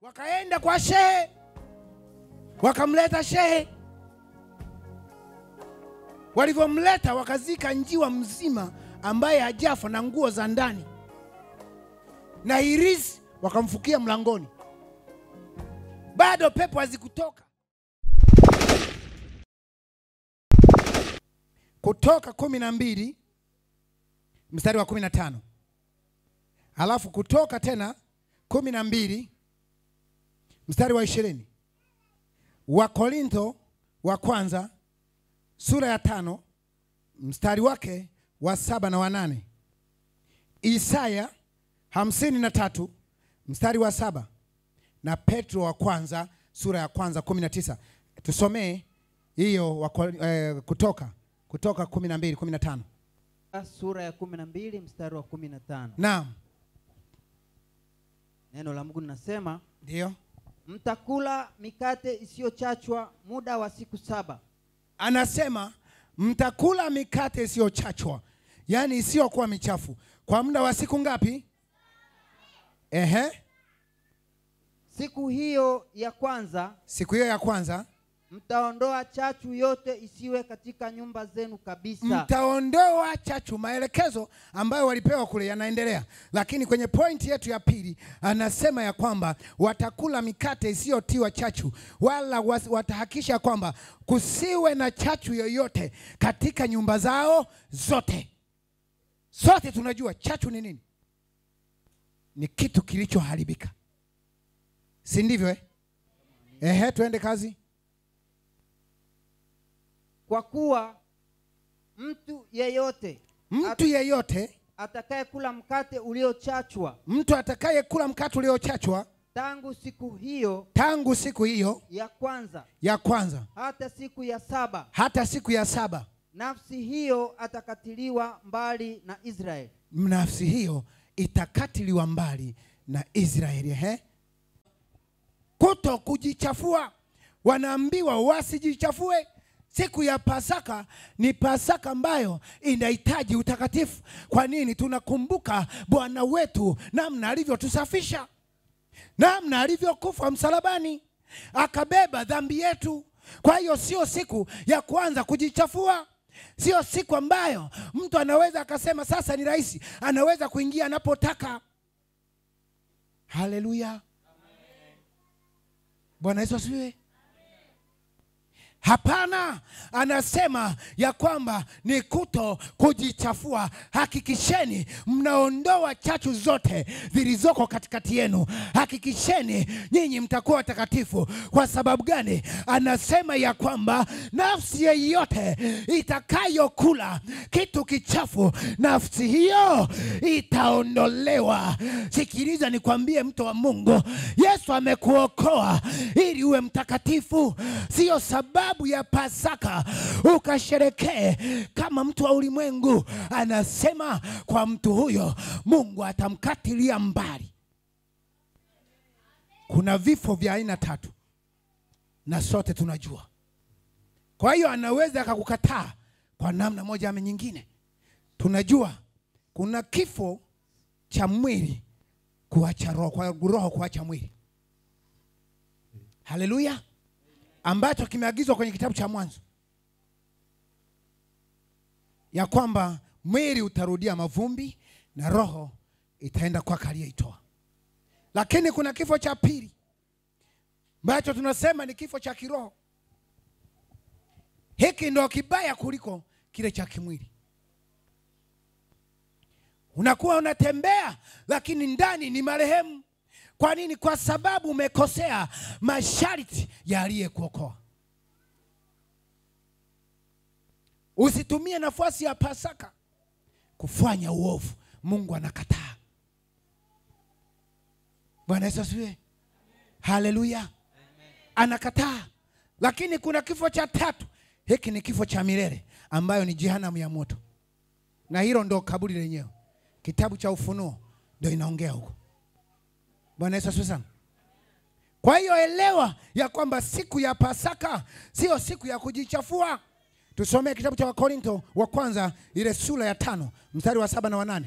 Wakaenda kwa shehe, wakamleta shehe. Walivyomleta wakazika njiwa mzima ambaye hajafa na nguo za ndani, na hirizi wakamfukia mlangoni. Bado pepo hazikutoka. Kutoka 12 mstari wa 15. Alafu Kutoka tena 12 mstari wa 20. Wakorintho wa kwanza sura ya 5 mstari wake wa 7 na wa 8. Isaya 53 mstari wa 7 na Petro wa kwanza sura ya kwanza 19. Tusomee hiyo Kutoka 12:15. Sura ya 12 mstari wa 15. Naam. Neno la Mungu linasema, ndio, mtakula mikate isiyochachwa muda wa siku 7. Anasema mtakula mikate isiyochachwa, yani isiyokuwa michafu, kwa muda wa siku ngapi? Siku hiyo ya kwanza mtaondoa chachu yote isiwe katika nyumba zenu kabisa. Mtaondoa chachu. Maelekezo ambayo walipewa kule yanaendelea, lakini kwenye pointi yetu ya pili anasema ya kwamba watakula mikate isiyotiwa chachu, wala watahakisha kwamba kusiwe na chachu yoyote katika nyumba zao zote. Sote tunajua chachu ni nini? Ni kitu kilichoharibika, si ndivyo? Tuende kazi. Kwa kuwa mtu yeyote atakaye kula mkate uliochachwa, tangu siku hiyo ya kwanza hata siku ya saba, nafsi hiyo atakatiliwa mbali na Israeli. Nafsi hiyo itakatiliwa mbali na Israeli. Kuto kujichafua, wanaambiwa wasijichafue. Siku ya Pasaka ni Pasaka ambayo inahitaji utakatifu. Kwa nini? Tunakumbuka Bwana wetu namna alivyotusafisha, namna alivyokufa msalabani, akabeba dhambi yetu. Kwa hiyo sio siku ya kuanza kujichafua. Sio siku ambayo mtu anaweza akasema sasa ni rahisi, anaweza kuingia anapotaka. Haleluya. Bwana Yesu asifiwe. Hapana, anasema ya kwamba ni kuto kujichafua. Hakikisheni mnaondoa chachu zote zilizoko katikati yenu. Hakikisheni nyinyi mtakuwa watakatifu. Kwa sababu gani? Anasema ya kwamba nafsi yeyote itakayokula kitu kichafu, nafsi hiyo itaondolewa. Sikiliza nikwambie, mtu wa Mungu, Yesu amekuokoa ili uwe mtakatifu. Sio sababu ya Pasaka ukasherekee kama mtu wa ulimwengu. Anasema kwa mtu huyo Mungu atamkatilia mbali. Kuna vifo vya aina 3 na sote tunajua. Kwa hiyo anaweza akakukataa kwa namna moja ama nyingine. Tunajua kuna kifo cha mwili kuacha roho, kwa roho kuacha mwili. Haleluya. Ambacho kimeagizwa kwenye kitabu cha Mwanzo ya kwamba mwili utarudia mavumbi na roho itaenda kwa aliyeitoa. Lakini kuna kifo cha pili ambacho tunasema ni kifo cha kiroho. Hiki ndio kibaya kuliko kile cha kimwili. Unakuwa unatembea lakini ndani ni marehemu. Kwa nini? Kwa sababu umekosea masharti ya aliyekuokoa. Usitumie nafasi ya Pasaka kufanya uovu. Mungu anakataa. Bwana Yesu asifiwe. Haleluya. Anakataa. Lakini kuna kifo cha 3. Hiki ni kifo cha milele ambayo ni jehanamu ya moto. Na hilo ndo kaburi lenyewe. Kitabu cha Ufunuo ndio inaongea huko. Bwana Yesu asifiwe sana. Kwa hiyo elewa ya kwamba siku ya Pasaka sio siku ya kujichafua. Tusomee kitabu cha Wakorintho wa kwanza ile sura ya 5 mstari wa 7 na wa 8.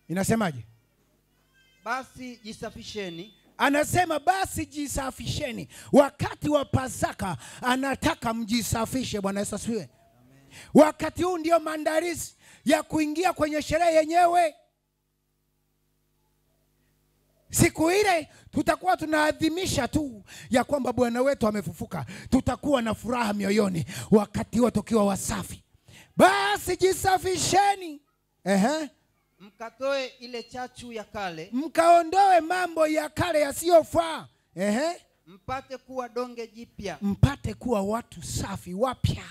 Inasemaje? Basi jisafisheni. Anasema basi jisafisheni. Wakati wa Pasaka anataka mjisafishe. Bwana Yesu asifiwe. Wakati huu ndio maandalizi ya kuingia kwenye sherehe yenyewe. Siku ile tutakuwa tunaadhimisha tu ya kwamba Bwana wetu amefufuka. Tutakuwa na furaha mioyoni wakati huo tukiwa wasafi. Basi jisafisheni. Mkatoe ile chachu ya kale. Mkaondoe mambo ya kale yasiyofaa. Mpate kuwa donge jipya. Mpate kuwa watu safi wapya.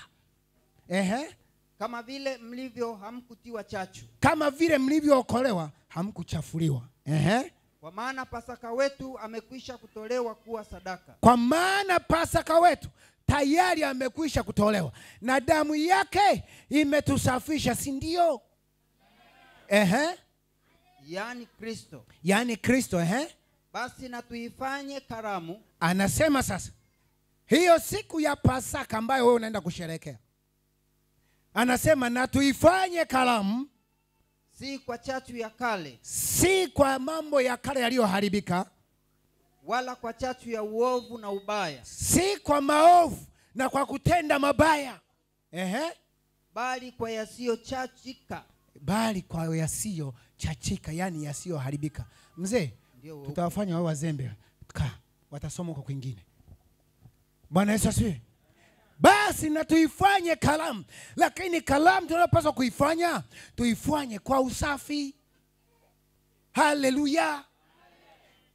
Kama vile mlivyo hamkutiwa chachu. Kama vile mlivyookolewa hamkuchafuliwa. Kwa maana Pasaka wetu amekwisha kutolewa kuwa sadaka. Kwa maana Pasaka wetu tayari amekwisha kutolewa na damu yake imetusafisha, si ndio? Yaani Kristo. Yaani Kristo. Basi na tuifanye karamu. Anasema sasa hiyo siku ya Pasaka ambayo wewe unaenda kusherehekea, anasema na tuifanye karamu, si kwa chachu ya kale, si kwa mambo ya kale yaliyoharibika, wala kwa chachu ya uovu na ubaya, si kwa maovu na kwa kutenda mabaya, bali kwa yasiyochachika. Bali kwa yasiyochachika, yani yasiyoharibika. Mzee, tutawafanya wao wazembe. Watasoma huko kwingine. Bwana Yesu asifiwe. Basi na tuifanye karamu, lakini karamu tunapaswa kuifanya, tuifanye kwa usafi. Haleluya.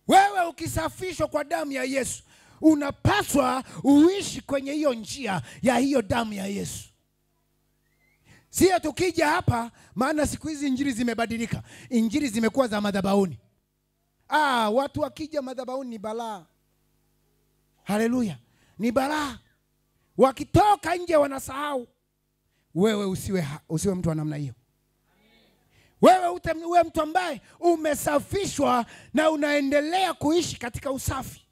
Wewe ukisafishwa kwa damu ya Yesu, unapaswa uishi kwenye hiyo njia ya hiyo damu ya Yesu. Sio tukija hapa, maana siku hizi injili zimebadilika. Injili zimekuwa za madhabahuni. Watu wakija madhabahuni ni balaa. Haleluya. Ni balaa. Wakitoka nje wanasahau. Wewe usiwe mtu wa namna hiyo. Wewe uwe mtu ambaye umesafishwa na unaendelea kuishi katika usafi.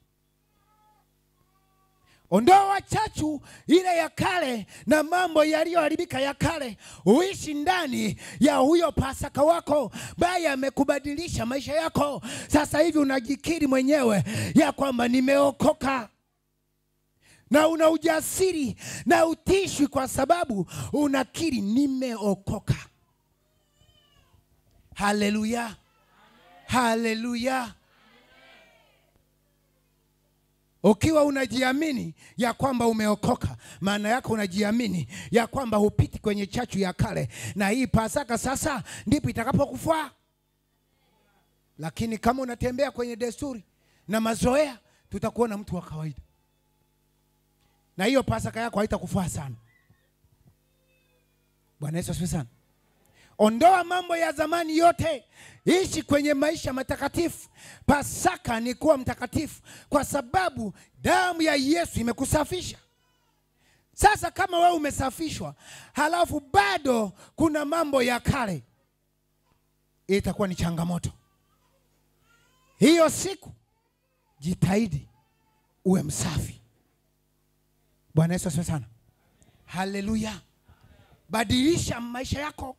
Ondoa chachu ile ya kale na mambo yaliyoharibika ya kale. Uishi ndani ya huyo Pasaka wako, baya amekubadilisha maisha yako. Sasa hivi unajikiri mwenyewe ya kwamba nimeokoka. Na una ujasiri na utishwi kwa sababu unakiri nimeokoka. Haleluya. Haleluya. Ukiwa unajiamini ya kwamba umeokoka, maana yako unajiamini ya kwamba hupiti kwenye chachu ya kale, na hii Pasaka sasa ndipo itakapokufaa. Lakini kama unatembea kwenye desturi na mazoea, tutakuona mtu wa kawaida, na hiyo Pasaka yako haitakufaa sana. Bwana Yesu asifiwe sana. Ondoa mambo ya zamani yote. Ishi kwenye maisha matakatifu. Pasaka ni kuwa mtakatifu kwa sababu damu ya Yesu imekusafisha. Sasa kama wewe umesafishwa, halafu bado kuna mambo ya kale, itakuwa ni changamoto. Hiyo siku jitahidi uwe msafi. Bwana Yesu asifiwe sana. Haleluya. Badilisha maisha yako.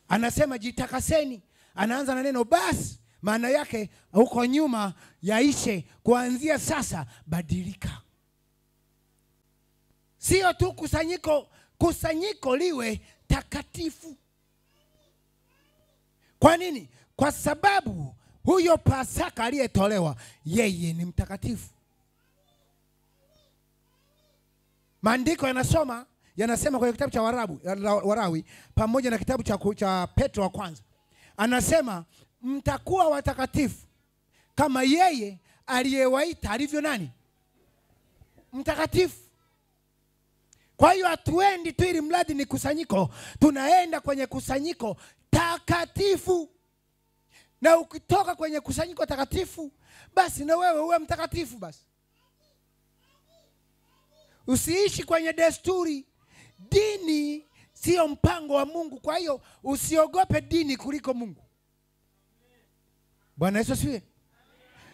Anasema jitakaseni. Anaanza na neno basi, maana yake huko nyuma yaishe. Kuanzia sasa badilika. Sio tu kusanyiko liwe takatifu. Kwa nini? Kwa sababu huyo Pasaka aliyetolewa yeye ni mtakatifu. Maandiko yanasema kwenye kitabu cha Warawi pamoja na kitabu cha Petro wa kwanza. Anasema mtakuwa watakatifu kama yeye aliyewaita alivyo nani? Mtakatifu. Kwa hiyo hatuendi tu ili mradi ni kusanyiko, tunaenda kwenye kusanyiko takatifu. Na ukitoka kwenye kusanyiko takatifu, basi na wewe uwe mtakatifu basi. Usiishi kwenye desturi. Dini sio mpango wa Mungu. Kwa hiyo usiogope dini kuliko Mungu. Bwana Yesu asifiwe.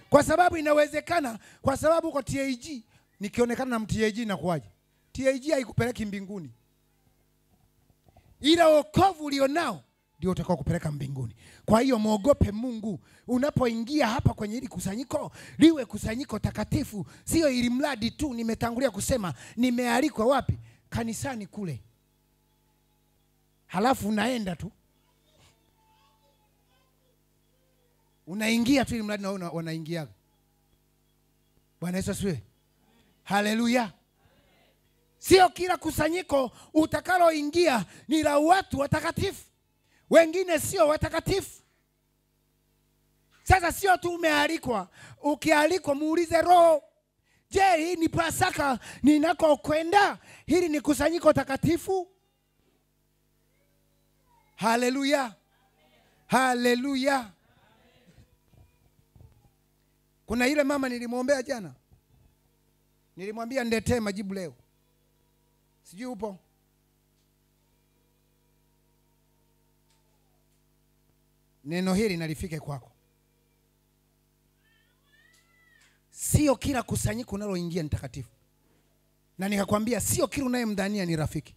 Kwa sababu inawezekana, kwa sababu uko TAG, nikionekana na mTAG na kuaje? TAG haikupeleki mbinguni. Ila wokovu ulionao ndio utakao kupeleka mbinguni. Kwa hiyo muogope Mungu. Unapoingia hapa kwenye hili kusanyiko, liwe kusanyiko takatifu, sio ili mradi tu. Nimetangulia kusema nimealikwa wapi? Kanisani kule. Halafu unaenda tu. Unaingia tu ili mradi na wanaingia. Bwana Yesu asifiwe. Haleluya. Sio kila kusanyiko utakaloingia ni la watu watakatifu. Wengine sio watakatifu. Sasa sio tu umealikwa. Ukialikwa muulize Roho, je, hii ni Pasaka ninako kwenda? Hili ni kusanyiko takatifu? Haleluya. Haleluya. Kuna ile mama nilimwombea jana. Nilimwambia niletee majibu leo. Sijui upo. Neno hili nalifike kwako. Sio kila kusanyiko unaloingia ni takatifu. Na nikakwambia sio kila unayemdhania ni rafiki.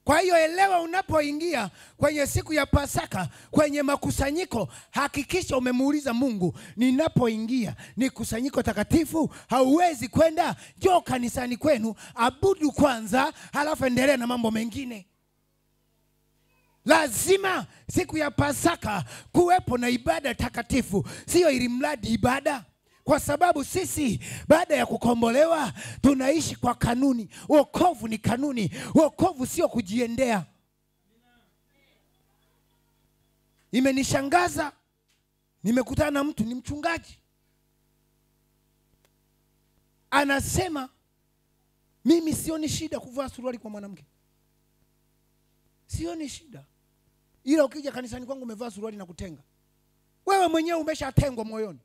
Kwa hiyo elewa, unapoingia kwenye siku ya Pasaka kwenye makusanyiko, hakikisha umemuuliza Mungu, ninapoingia ni kusanyiko takatifu? Hauwezi kwenda, njoo kanisani kwenu, abudu kwanza, halafu endelea na mambo mengine. Lazima siku ya Pasaka kuwepo na ibada takatifu, sio ili mradi ibada. Kwa sababu sisi baada ya kukombolewa tunaishi kwa kanuni. Wokovu ni kanuni. Wokovu sio kujiendea. Imenishangaza, nimekutana na mtu, ni mchungaji. Anasema mimi sioni shida kuvaa suruali kwa mwanamke. Sioni shida. Ila ukija kanisani kwangu umevaa suruali na kutenga. Wewe mwenyewe umeshatengwa moyoni.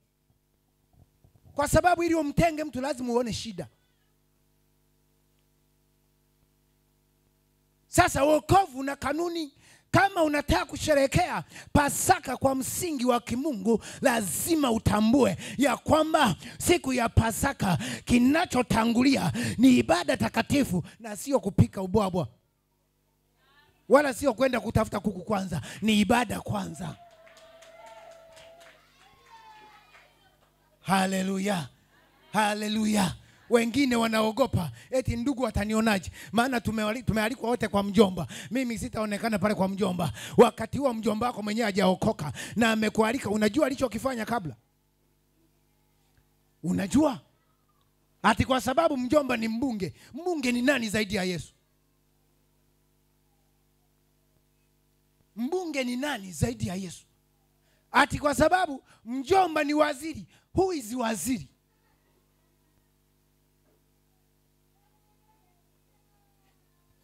Kwa sababu ili umtenge mtu lazima uone shida. Sasa wokovu na kanuni. Kama unataka kusherehekea Pasaka kwa msingi wa kimungu, lazima utambue ya kwamba siku ya Pasaka kinachotangulia ni ibada takatifu, na sio kupika ubwabwa. Wala sio kwenda kutafuta kuku kwanza, ni ibada kwanza. Haleluya. Haleluya. Wengine wanaogopa, eti ndugu atanionaje? Maana tumealikwa wote kwa mjomba. Mimi sitaonekana pale kwa mjomba. Wakati huo mjomba wako mwenyewe hajaokoka na amekualika. Unajua alichokifanya kabla? Unajua? Ati kwa sababu mjomba ni mbunge. Mbunge ni nani zaidi ya Yesu? Mbunge ni nani zaidi ya Yesu? Ati kwa sababu mjomba ni waziri. Who is waziri?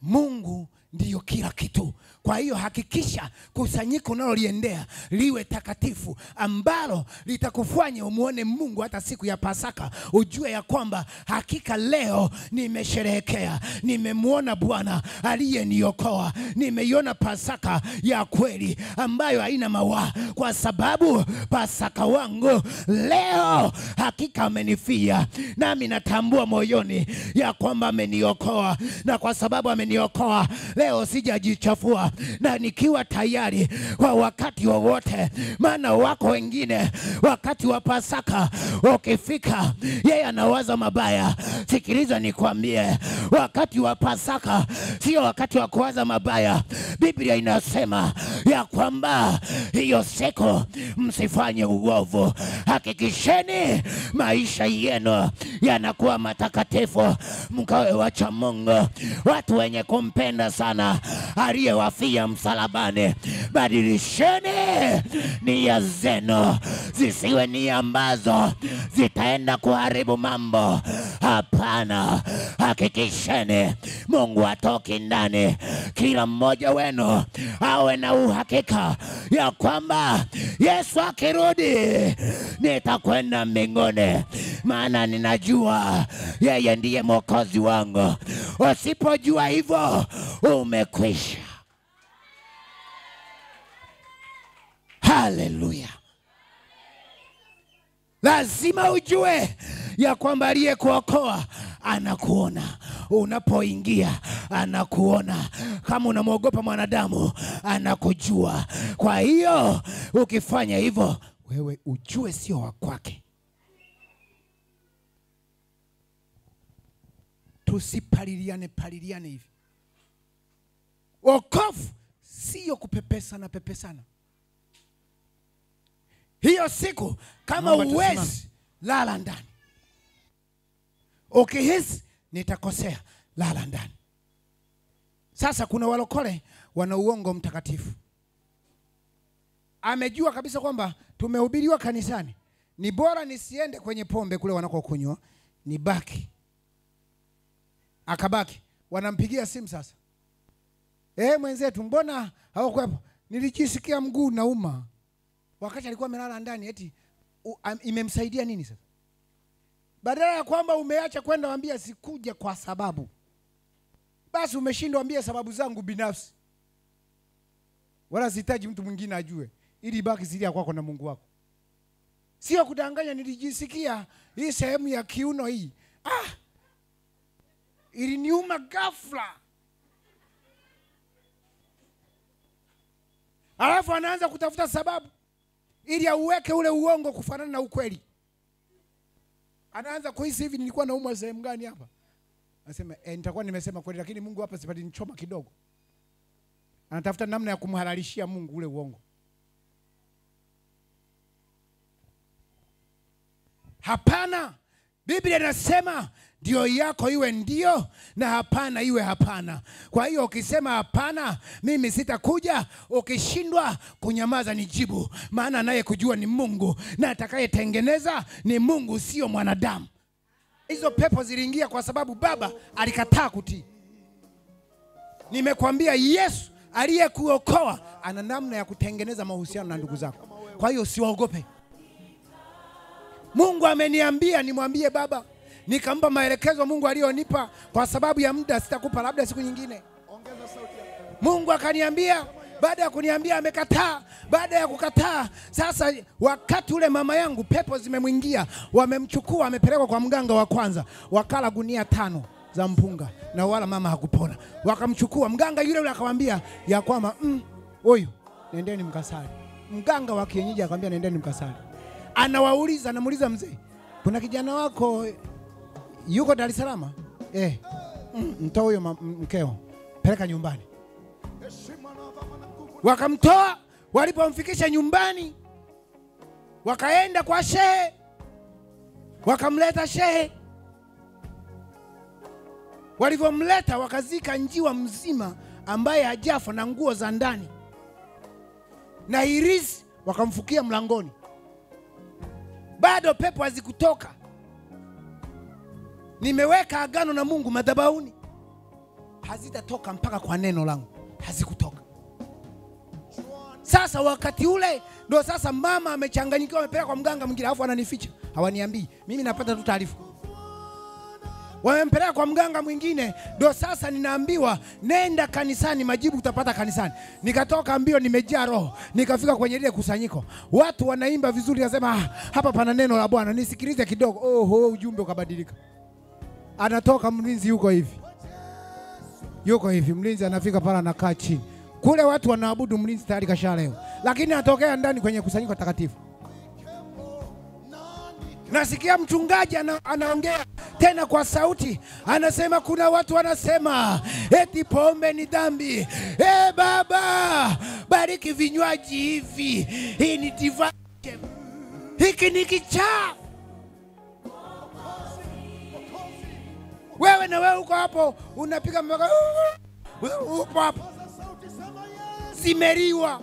Mungu ndiyo kila kitu. Kwa hiyo hakikisha kusanyiko unaloliendea liwe takatifu, ambalo litakufanya umuone Mungu hata siku ya Pasaka. Ujue ya kwamba hakika leo nimesherehekea, nimemuona Bwana aliyeniokoa, nimeiona Pasaka ya kweli ambayo haina mawa, kwa sababu Pasaka wangu leo hakika amenifia. Nami natambua moyoni ya kwamba ameniokoa, na kwa sababu ameniokoa leo sijajichafua, na nikiwa tayari kwa wakati wowote. Maana wako wengine wakati wa Pasaka ukifika, yeye anawaza mabaya. Sikiliza nikwambie, wakati wa Pasaka sio wakati wa kuwaza mabaya. Biblia inasema ya kwamba hiyo siku msifanye uovu. Hakikisheni maisha yenu yanakuwa matakatifu, mkawe wacha Mungu, watu wenye kumpenda sana aliyewafia msalabani. Badilisheni nia zenu, zisiwe nia ambazo zitaenda kuharibu mambo. Hapana, hakikisheni Mungu atoki ndani. Kila mmoja wenu awe na uhakika ya kwamba Yesu akirudi nitakwenda mbinguni, maana ninajua yeye ndiye mwokozi wangu. Usipojua hivyo umekwisha. Haleluya. Lazima ujue ya kwamba aliyekuokoa anakuona. Unapoingia anakuona. Kama unamwogopa mwanadamu anakujua. Kwa hiyo ukifanya hivyo, wewe ujue sio wa kwake. Tusipaliliane hivi. Wokovu sio kupepesana. Hiyo siku kama uwezi, lala ndani. Ukihisi nitakosea, lala ndani. Sasa kuna walokole wana uongo mtakatifu. Amejua kabisa kwamba tumehubiriwa kanisani, ni bora nisiende kwenye pombe kule wanakokunywa, nibaki. Akabaki. Wanampigia simu sasa. Mwenzetu mbona hawakuwepo? Nilijisikia mguu nauma. Wakati alikuwa amelala ndani, eti imemsaidia nini sasa? Badala ya kwamba umeacha kwenda waambia sikuja kwa sababu, basi umeshindwa ambia sababu zangu binafsi. Wala sihitaji mtu mwingine ajue, ili ibaki siri yako kwako na Mungu wako. Sio kudanganya, nilijisikia hii sehemu ya kiuno hii. Iliniuma ghafla. Alafu anaanza kutafuta sababu ili auweke ule uongo kufanana na ukweli. Anaanza kuhisi hivi, nilikuwa naumwa sehemu gani hapa? Anasema nitakuwa nimesema kweli, lakini Mungu hapa sipati nichoma kidogo. Anatafuta namna ya kumhalalishia Mungu ule uongo. Hapana. Biblia inasema ndio yako iwe ndio na hapana iwe hapana. Kwa hiyo ukisema hapana, mimi sitakuja, ukishindwa kunyamaza nijibu, maana anayekujua ni Mungu na atakayetengeneza ni Mungu, sio mwanadamu. Hizo pepo ziliingia kwa sababu baba alikataa kutii. Nimekwambia Yesu aliyekuokoa ana namna ya kutengeneza mahusiano na ndugu zako. Kwa hiyo usiwaogope. Mungu ameniambia nimwambie baba, nikampa maelekezo Mungu aliyonipa. Kwa sababu ya muda sitakupa, labda siku nyingine. Mungu akaniambia, baada ya kuniambia amekataa. Baada ya kukataa, sasa wakati ule mama yangu pepo zimemwingia, wamemchukua, amepelekwa kwa mganga wa kwanza. Wakala gunia 5 za mpunga na wala mama hakupona. Wakamchukua mganga yule akamwambia ya kwamba huyu nendeni mkasali. Mganga wa kienyeji akamwambia nendeni mkasali. Anamuuliza mzee, kuna kijana wako yuko Dar es Salaam? Mtoa huyo mkeo, peleka nyumbani. Wakamtoa. Walipomfikisha nyumbani, wakaenda kwa shehe, wakamleta shehe. Walivyomleta, wakazika njiwa mzima ambaye hajafa na nguo za ndani na hirizi, wakamfukia mlangoni. Bado pepo hazikutoka. Nimeweka agano na Mungu madhabahuni, hazitatoka mpaka kwa neno langu. Hazikutoka. Sasa wakati ule ndio sasa mama amechanganyikiwa, amepeleka kwa mganga mwingine, alafu ananificha, hawaniambii. Mimi napata tu taarifa. Wamempeleka kwa mganga mwingine, ndio sasa ninaambiwa nenda kanisani, majibu utapata kanisani. Nikatoka mbio, nimejaa roho, nikafika kwenye ile kusanyiko. Watu wanaimba vizuri, nasema hapa pana neno la Bwana, nisikilize kidogo. Ujumbe ukabadilika. Anatoka mlinzi yuko hivi, mlinzi anafika pala, anakaa chini. Kule watu wanaabudu, mlinzi tayari kashaleo. Lakini anatokea ndani kwenye kusanyiko takatifu. Nasikia mchungaji anaongea tena kwa sauti, anasema kuna watu wanasema eti pombe ni dhambi. Baba, bariki vinywaji hivi. Hii ni divai. Hiki ni kichaa. Wewe uko hapo unapiga mbaka. Uko hapo. Zimeriwa.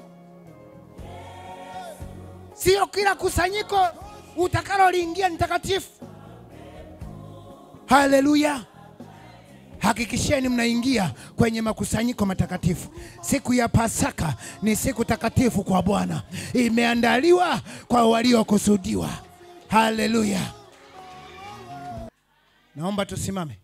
Sio kila kusanyiko utakalo liingia ni takatifu. Haleluya. Hakikisheni mnaingia kwenye makusanyiko matakatifu. Siku ya Pasaka ni siku takatifu kwa Bwana. Imeandaliwa kwa waliokusudiwa. Haleluya. Naomba tusimame.